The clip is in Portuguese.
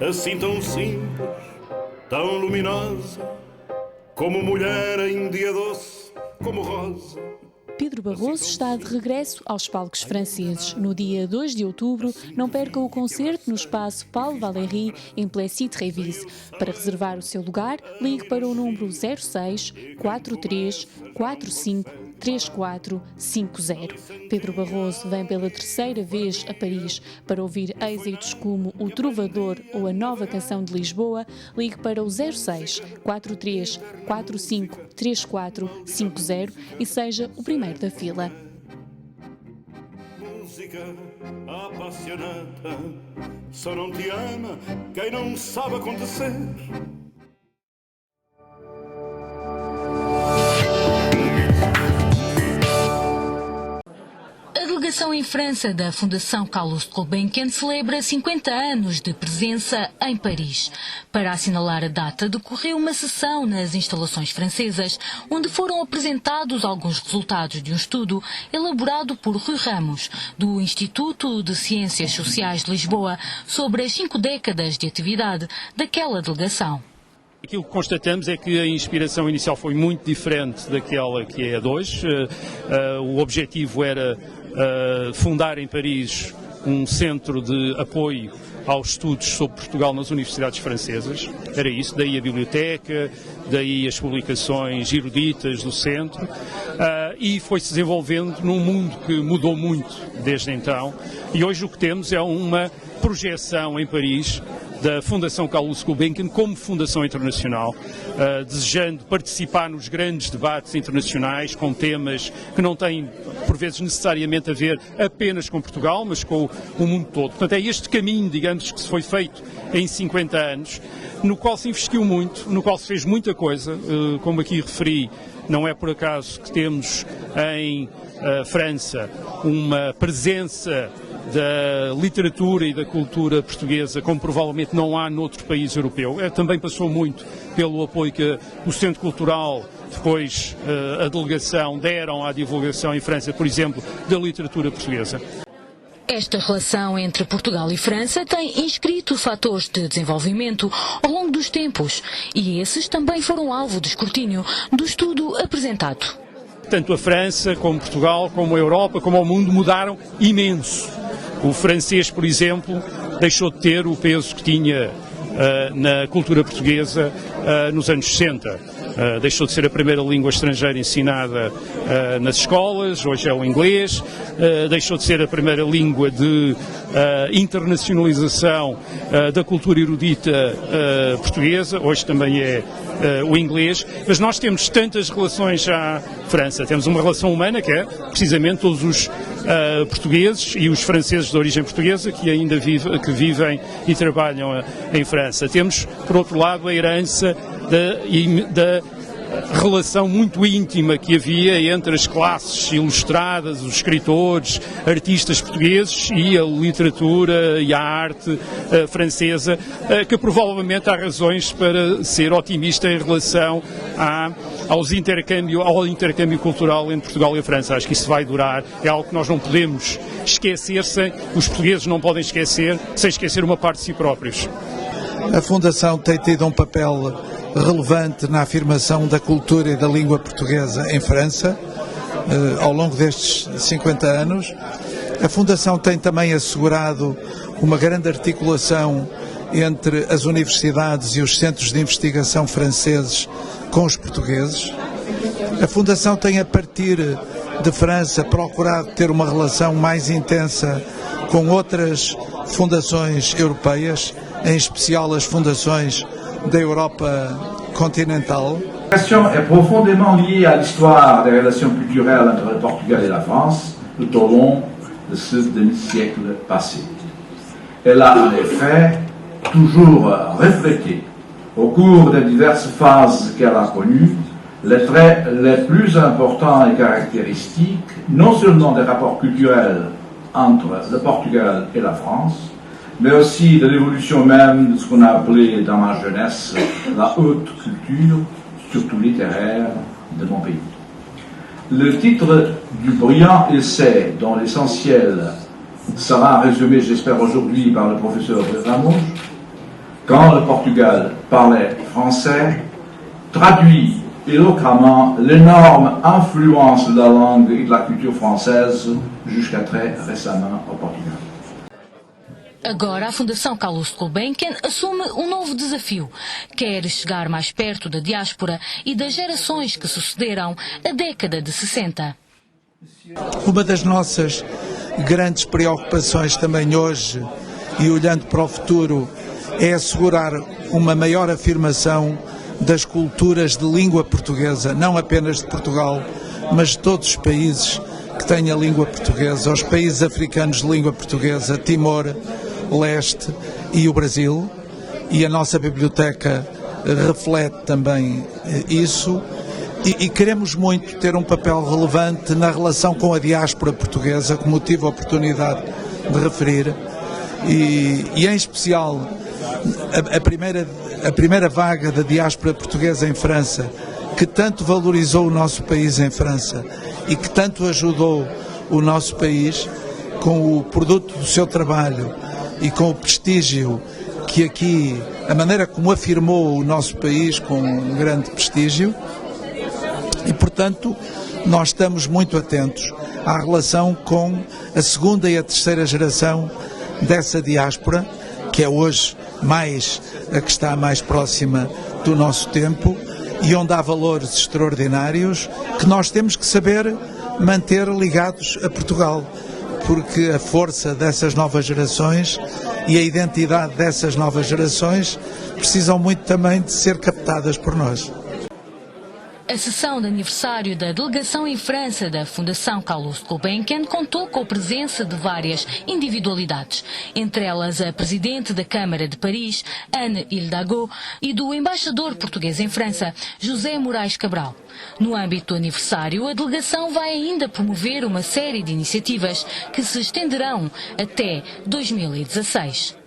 assim tão simples, tão luminosa, como mulher em dia doce, como rosa. Pedro Barroso está de regresso aos palcos franceses. No dia 2 de outubro, não perca o concerto no espaço Paul Valéry, em Plessis-Trévise. Para reservar o seu lugar, ligue para o número 06 43 45 3450. Pedro Barroso vem pela terceira vez a Paris. Para ouvir êxitos como O Trovador ou A Nova Canção de Lisboa, ligue para o 06 43 45 3450 e seja o primeiro da fila. Música apaixonada, só não te ama quem não sabe acontecer. A delegação em França da Fundação Carlos Gulbenkian celebra 50 anos de presença em Paris. Para assinalar a data, decorreu uma sessão nas instalações francesas, onde foram apresentados alguns resultados de um estudo elaborado por Rui Ramos, do Instituto de Ciências Sociais de Lisboa, sobre as 5 décadas de atividade daquela delegação. Aquilo que constatamos é que a inspiração inicial foi muito diferente daquela que é a de hoje. O objetivo era fundar em Paris um centro de apoio aos estudos sobre Portugal nas universidades francesas. Era isso, daí a biblioteca, daí as publicações eruditas do centro, e foi-se desenvolvendo num mundo que mudou muito desde então. E hoje o que temos é uma projeção em Paris da Fundação Carlos Gulbenkian como fundação internacional, desejando participar nos grandes debates internacionais com temas que não têm, por vezes, necessariamente a ver apenas com Portugal, mas com o mundo todo. Portanto, é este caminho, digamos, que se foi feito em 50 anos, no qual se investiu muito, no qual se fez muita coisa, como aqui referi. Não é por acaso que temos em França uma presença da literatura e da cultura portuguesa, como provavelmente não há noutro país europeu. Também passou muito pelo apoio que o Centro Cultural, depois a delegação, deram à divulgação em França, por exemplo, da literatura portuguesa. Esta relação entre Portugal e França tem inscrito fatores de desenvolvimento ao longo dos tempos e esses também foram alvo de escrutínio do estudo apresentado. Tanto a França, como Portugal, como a Europa, como o mundo mudaram imenso. O francês, por exemplo, deixou de ter o peso que tinha na cultura portuguesa nos anos 60. Deixou de ser a primeira língua estrangeira ensinada nas escolas, hoje é o inglês. Deixou de ser a primeira língua de internacionalização da cultura erudita portuguesa, hoje também é o inglês. Mas nós temos tantas relações à França. Temos uma relação humana que é precisamente todos os portugueses e os franceses de origem portuguesa que ainda vivem e trabalham em França. Temos, por outro lado, a herança da relação muito íntima que havia entre as classes ilustradas, os escritores, artistas portugueses e a literatura e a arte francesa, que provavelmente há razões para ser otimista em relação ao intercâmbio cultural entre Portugal e a França. Acho que isso vai durar, é algo que nós não podemos esquecer, os portugueses não podem esquecer, sem esquecer uma parte de si próprios. A Fundação tem tido um papel relevante na afirmação da cultura e da língua portuguesa em França, ao longo destes 50 anos. A Fundação tem também assegurado uma grande articulação entre as universidades e os centros de investigação franceses com os portugueses. A Fundação tem, a partir de França, procurado ter uma relação mais intensa com outras fundações europeias, em especial as fundações da Europa continental. La question est profondément liée à l'histoire des relations culturelles entre le Portugal et la France tout au long de ce demi-siècle passé. Elle a en effet toujours reflété, au cours des diverses phases qu'elle a connues, les traits les plus importants et caractéristiques, non seulement des rapports culturels entre le Portugal et la France, mais aussi de l'évolution même de ce qu'on a appelé dans ma jeunesse la haute culture, surtout littéraire, de mon pays. Le titre du brillant essai, dont l'essentiel sera résumé, j'espère, aujourd'hui par le professeur Ramos, quand le Portugal parlait français, traduit éloquemment l'énorme influence de la langue et de la culture française jusqu'à très récemment au Portugal. Agora, a Fundação Carlos Gulbenkian assume um novo desafio. Quer chegar mais perto da diáspora e das gerações que sucederam a década de 60. Uma das nossas grandes preocupações também hoje, e olhando para o futuro, é assegurar uma maior afirmação das culturas de língua portuguesa, não apenas de Portugal, mas de todos os países que têm a língua portuguesa, os países africanos de língua portuguesa, Timor, Leste e o Brasil, e a nossa biblioteca reflete também isso, e queremos muito ter um papel relevante na relação com a diáspora portuguesa, como tive a oportunidade de referir, e em especial a primeira vaga da diáspora portuguesa em França, que tanto valorizou o nosso país em França e que tanto ajudou o nosso país com o produto do seu trabalho e com o prestígio que aqui, a maneira como afirmou o nosso país com um grande prestígio, e portanto nós estamos muito atentos à relação com a segunda e a terceira geração dessa diáspora, que é hoje mais a que está mais próxima do nosso tempo e onde há valores extraordinários que nós temos que saber manter ligados a Portugal, porque a força dessas novas gerações e a identidade dessas novas gerações precisam muito também de ser captadas por nós. A sessão de aniversário da delegação em França da Fundação Carlos Gulbenkian contou com a presença de várias individualidades, entre elas a presidente da Câmara de Paris, Anne Hidalgo, e do embaixador português em França, José Moraes Cabral. No âmbito do aniversário, a delegação vai ainda promover uma série de iniciativas que se estenderão até 2016.